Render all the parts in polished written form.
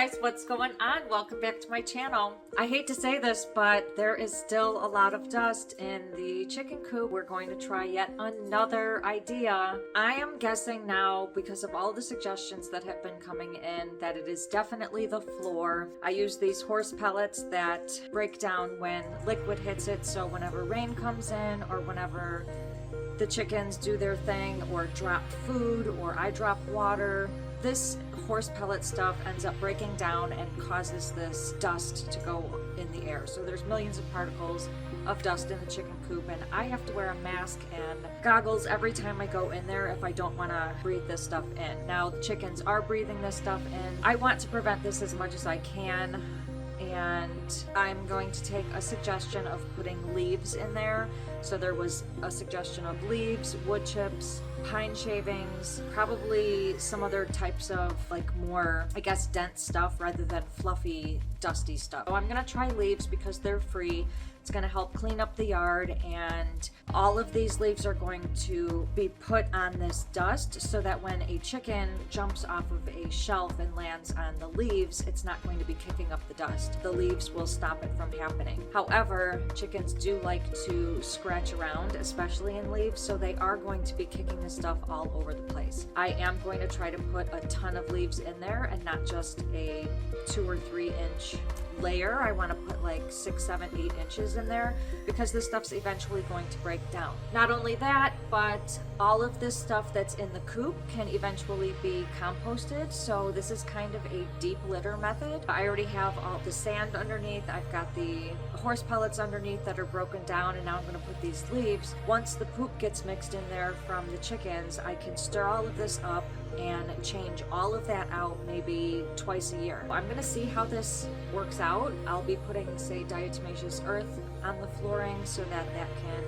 guys, what's going on? Welcome back to my channel. I hate to say this, but there is still a lot of dust in the chicken coop. We're going to try yet another idea. I am guessing now, because of all the suggestions that have been coming in, that it is definitely the floor. I use these horse pellets that break down when liquid hits it, so whenever rain comes in or whenever the chickens do their thing or drop food or I drop water, this horse pellet stuff ends up breaking down and causes this dust to go in the air. So there's millions of particles of dust in the chicken coop, and I have to wear a mask and goggles every time I go in there if I don't want to breathe this stuff in. Now the chickens are breathing this stuff in. I want to prevent this as much as I can, and I'm going to take a suggestion of putting leaves in there. So there was a suggestion of leaves, wood chips, pine shavings, probably some other types of like more, I guess, dense stuff rather than fluffy, dusty stuff. So I'm gonna try leaves because they're free. It's going to help clean up the yard, and all of these leaves are going to be put on this dust so that when a chicken jumps off of a shelf and lands on the leaves, it's not going to be kicking up the dust. The leaves will stop it from happening. However, chickens do like to scratch around, especially in leaves, so they are going to be kicking this stuff all over the place. I am going to try to put a ton of leaves in there and not just a 2 or 3 inch layer. I want to put like 6, 7, 8 inches in there because this stuff's eventually going to break down. Not only that, but all of this stuff that's in the coop can eventually be composted. So this is kind of a deep litter method. I already have all the sand underneath. I've got the horse pellets underneath that are broken down, and now I'm going to put these leaves. Once the poop gets mixed in there from the chickens, I can stir all of this up and change all of that out maybe twice a year. I'm gonna see how this works out. I'll be putting, say, diatomaceous earth on the flooring so that that can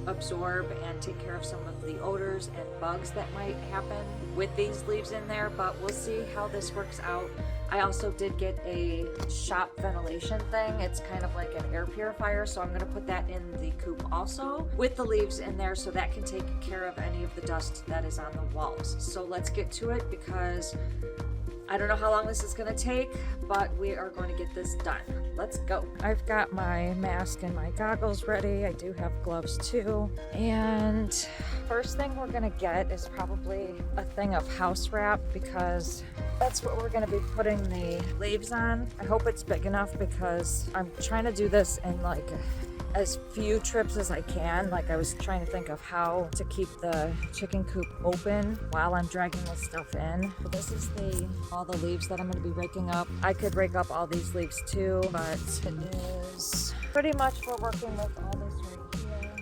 absorb and take care of some of the odors and bugs that might happen with these leaves in there, but we'll see how this works out. I also did get a shop ventilation thing. It's kind of like an air purifier, so I'm going to put that in the coop also with the leaves in there so that can take care of any of the dust that is on the walls. So let's get to it because I don't know how long this is going to take, but we are going to get this done. Let's go. I've got my mask and my goggles ready. I do have gloves too. And first thing we're going to get is probably a thing of house wrap because that's what we're going to be putting the leaves on. I hope it's big enough because I'm trying to do this in like as few trips as I can. Like I was trying to think of how to keep the chicken coop open while I'm dragging this stuff in. But this is all the leaves that I'm going to be raking up. I could rake up all these leaves too, but it is pretty much we're working with all this right here.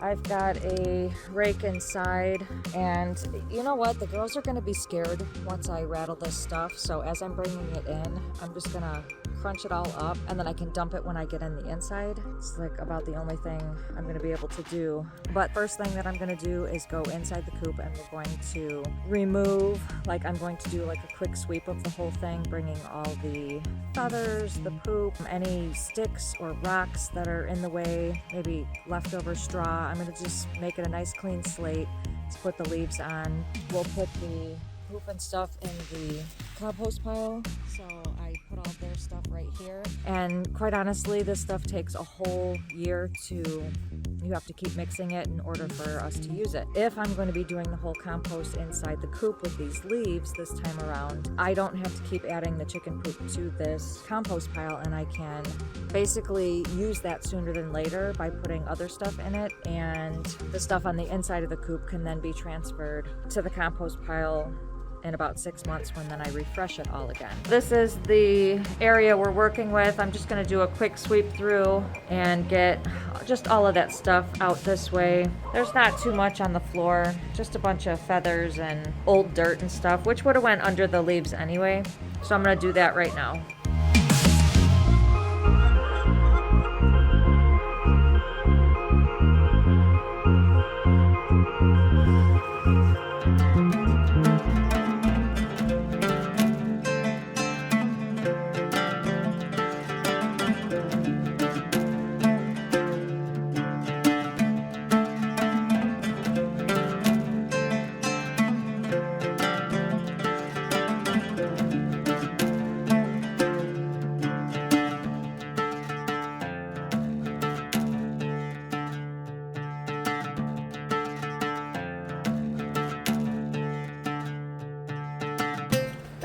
I've got a rake inside, and you know what? The girls are going to be scared once I rattle this stuff. So as I'm bringing it in, I'm just going to crunch it all up, and then I can dump it when I get in the inside. It's like about the only thing I'm going to be able to do. But first thing that I'm going to do is go inside the coop, and we're going to remove, like I'm going to do like a quick sweep of the whole thing, bringing all the feathers, the poop, any sticks or rocks that are in the way, maybe leftover straw. I'm going to just make it a nice clean slate. Let's put the leaves on. We'll put the poop and stuff in the compost pile. So I put all their stuff right here. And quite honestly, this stuff takes a whole year you have to keep mixing it in order for us to use it. If I'm going to be doing the whole compost inside the coop with these leaves this time around, I don't have to keep adding the chicken poop to this compost pile, and I can basically use that sooner than later by putting other stuff in it, and the stuff on the inside of the coop can then be transferred to the compost pile in about 6 months when then I refresh it all again. This is the area we're working with. I'm just going to do a quick sweep through and get just all of that stuff out this way. There's not too much on the floor, just a bunch of feathers and old dirt and stuff, which would have went under the leaves anyway. So I'm going to do that right now.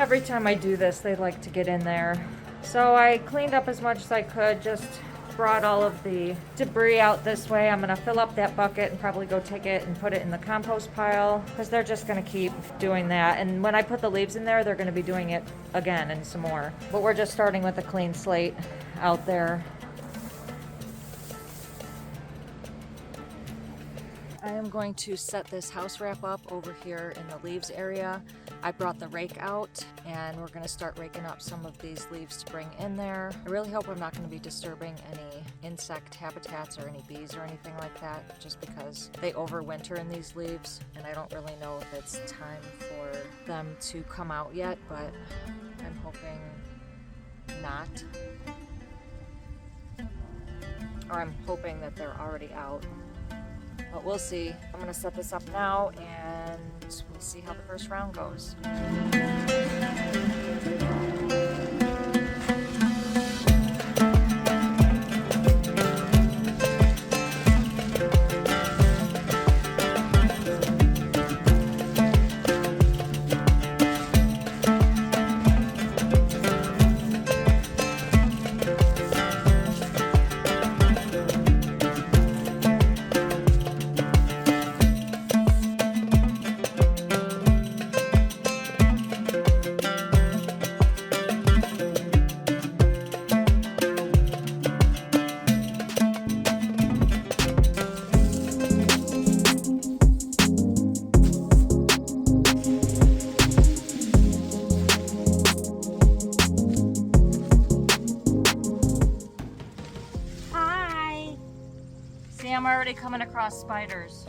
Every time I do this, they like to get in there. So I cleaned up as much as I could, just brought all of the debris out this way. I'm gonna fill up that bucket and probably go take it and put it in the compost pile because they're just gonna keep doing that. And when I put the leaves in there, they're gonna be doing it again and some more. But we're just starting with a clean slate out there. I am going to set this house wrap up over here in the leaves area. I brought the rake out and we're going to start raking up some of these leaves to bring in there. I really hope I'm not going to be disturbing any insect habitats or any bees or anything like that, just because they overwinter in these leaves and I don't really know if it's time for them to come out yet, but I'm hoping not. Or I'm hoping that they're already out. But we'll see. I'm gonna set this up now and we'll see how the first round goes. I'm already coming across spiders.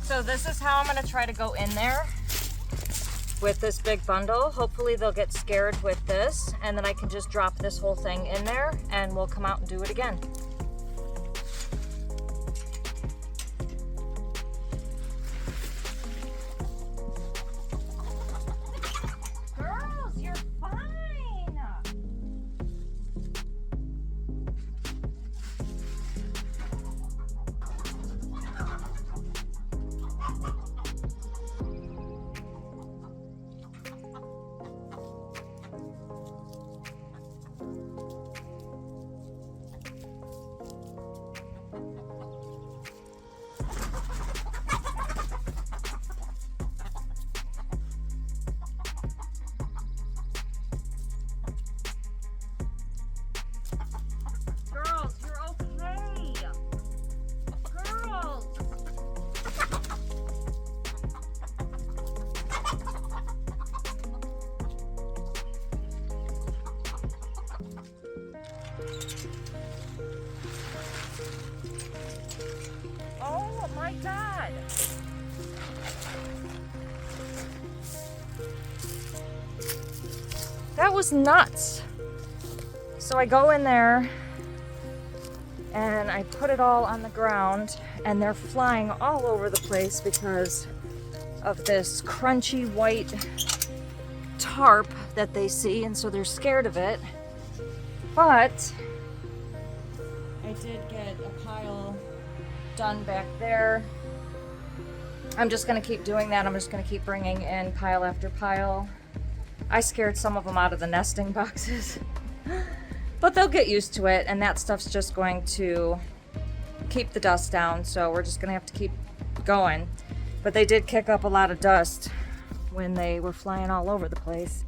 So this is how I'm going to try to go in there with this big bundle. Hopefully they'll get scared with this, and then I can just drop this whole thing in there and we'll come out and do it again. Oh my God! That was nuts. So I go in there and I put it all on the ground and they're flying all over the place because of this crunchy white tarp that they see, and so they're scared of it. But I did get a pile done back there. I'm just going to keep doing that. I'm just going to keep bringing in pile after pile. I scared some of them out of the nesting boxes, but they'll get used to it, and that stuff's just going to keep the dust down, so we're just going to have to keep going. But they did kick up a lot of dust when they were flying all over the place.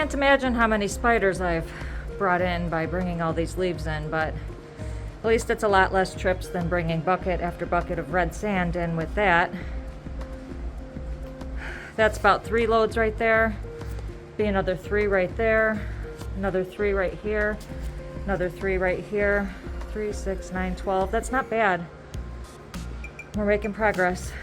can't imagine how many spiders I've brought in by bringing all these leaves in, but at least it's a lot less trips than bringing bucket after bucket of red sand in with that. That's about 3 loads right there. Be another 3 right there. Another 3 right here. Another 3 right here. 3, 6, 9, 12. That's not bad. We're making progress.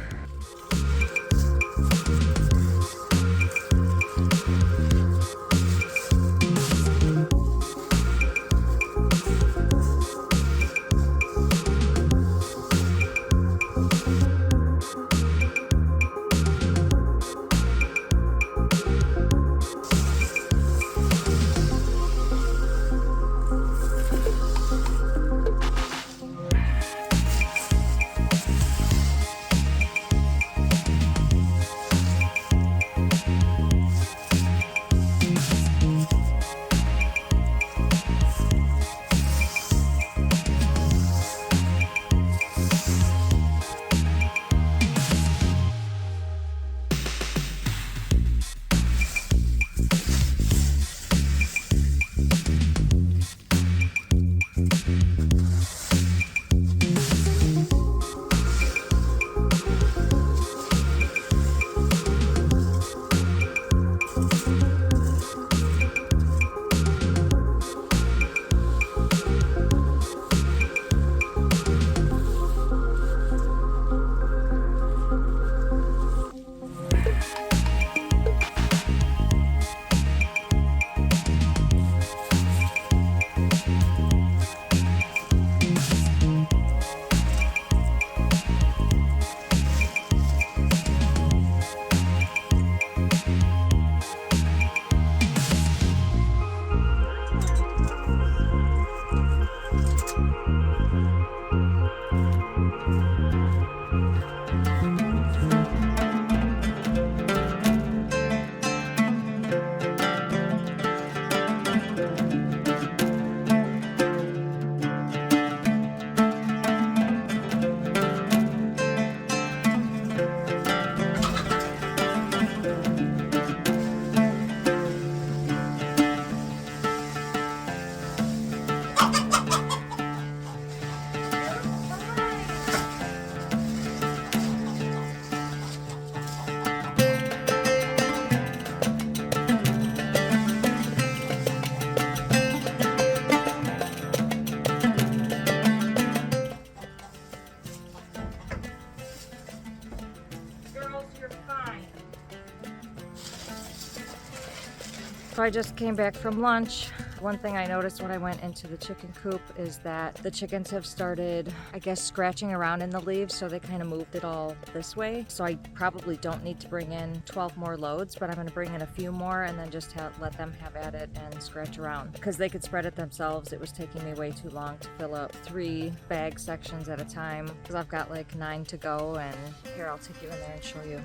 So I just came back from lunch. One thing I noticed when I went into the chicken coop is that the chickens have started, I guess, scratching around in the leaves, so they kind of moved it all this way. So I probably don't need to bring in 12 more loads, but I'm going to bring in a few more and then just let them have at it and scratch around. Because they could spread it themselves, it was taking me way too long to fill up 3 bag sections at a time, because I've got like 9 to go, and here, I'll take you in there and show you.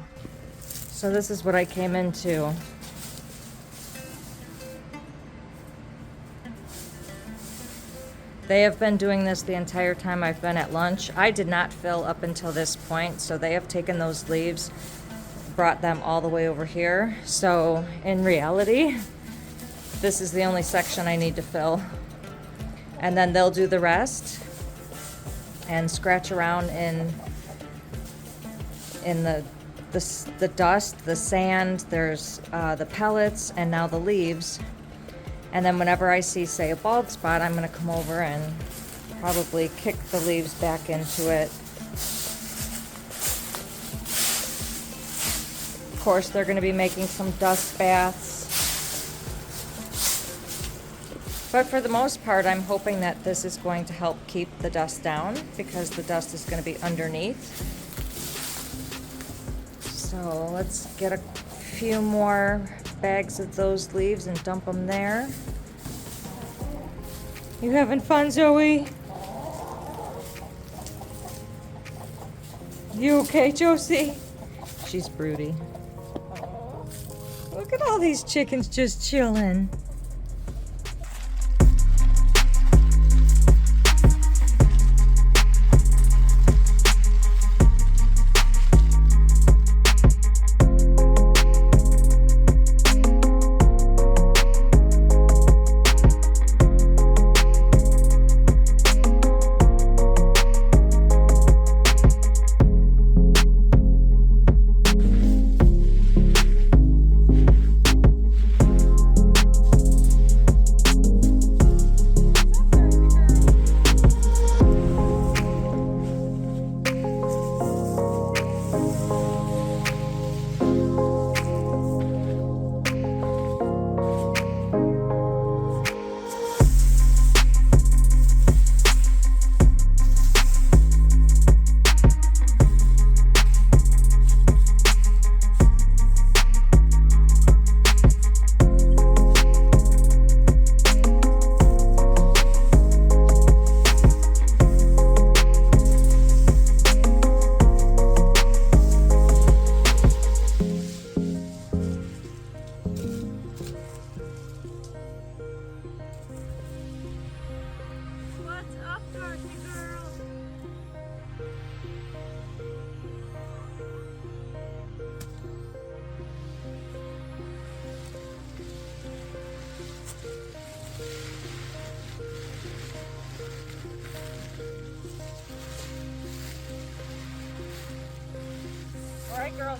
So this is what I came into. They have been doing this the entire time I've been at lunch. I did not fill up until this point, so they have taken those leaves, brought them all the way over here. So in reality, this is the only section I need to fill. And then they'll do the rest and scratch around in the dust, the sand, there's the pellets, and now the leaves. And then whenever I see, say, a bald spot, I'm going to come over and probably kick the leaves back into it. Of course, they're going to be making some dust baths. But for the most part, I'm hoping that this is going to help keep the dust down, because the dust is going to be underneath. So let's get a few more bags of those leaves and dump them there. You having fun, Zoe? You okay, Josie? She's broody. Look at all these chickens just chilling.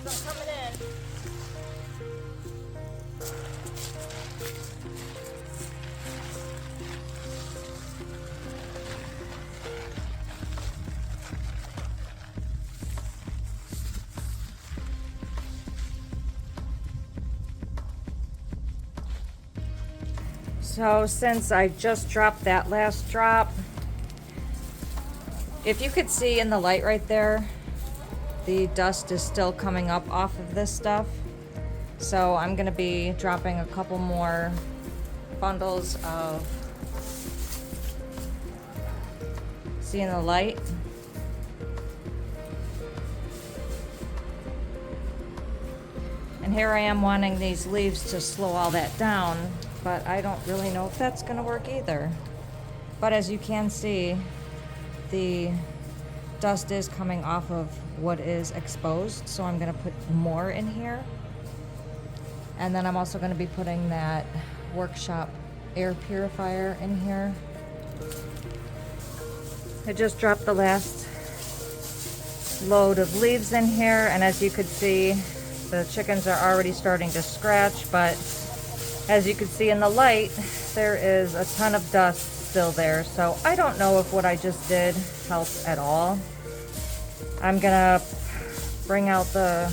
goes, I'm coming in. So since I just dropped that last drop, if you could see in the light right there, the dust is still coming up off of this stuff. So I'm gonna be dropping a couple more bundles of, see in the light? And here I am wanting these leaves to slow all that down, but I don't really know if that's gonna work either. But as you can see, the dust is coming off of what is exposed, so I'm gonna put more in here. And then I'm also gonna be putting that workshop air purifier in here. I just dropped the last load of leaves in here, and as you could see, the chickens are already starting to scratch, but as you can see in the light, there is a ton of dust still there. So I don't know if what I just did helped at all. I'm gonna bring out the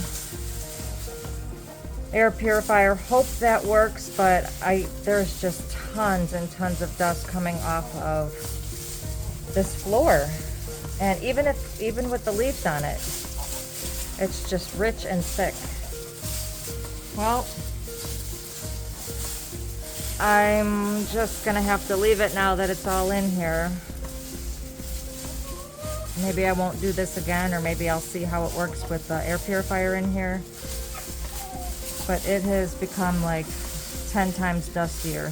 air purifier, hope that works, but there's just tons and tons of dust coming off of this floor. And even with the leaves on it, it's just rich and thick. Well, I'm just gonna have to leave it now that it's all in here. Maybe I won't do this again, or maybe I'll see how it works with the air purifier in here. But it has become like 10 times dustier.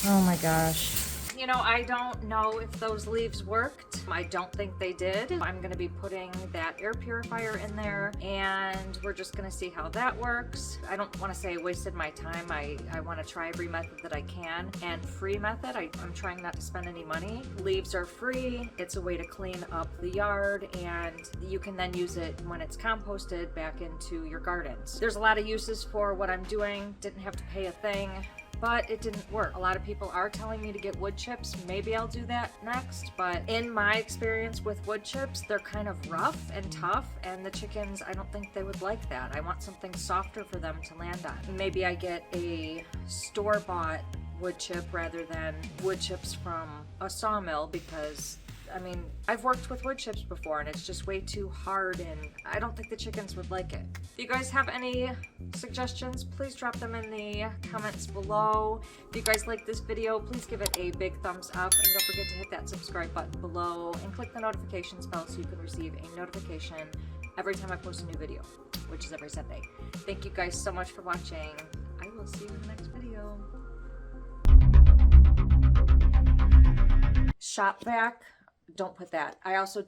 Oh my gosh. You know, I don't know if those leaves worked. I don't think they did. I'm gonna be putting that air purifier in there, and we're just gonna see how that works. I don't wanna say I wasted my time. I wanna try every method that I can, and free method. I'm trying not to spend any money. Leaves are free. It's a way to clean up the yard, and you can then use it when it's composted back into your gardens. There's a lot of uses for what I'm doing. Didn't have to pay a thing, but it didn't work. A lot of people are telling me to get wood chips. Maybe I'll do that next, but in my experience with wood chips, they're kind of rough and tough, and the chickens, I don't think they would like that. I want something softer for them to land on. Maybe I get a store-bought wood chip rather than wood chips from a sawmill, because I mean, I've worked with wood chips before and it's just way too hard, and I don't think the chickens would like it. If you guys have any suggestions, please drop them in the comments below. If you guys like this video, please give it a big thumbs up, and don't forget to hit that subscribe button below and click the notifications bell so you can receive a notification every time I post a new video, which is every Sunday. Thank you guys so much for watching. I will see you in the next video. Shop vac. Don't put that. I also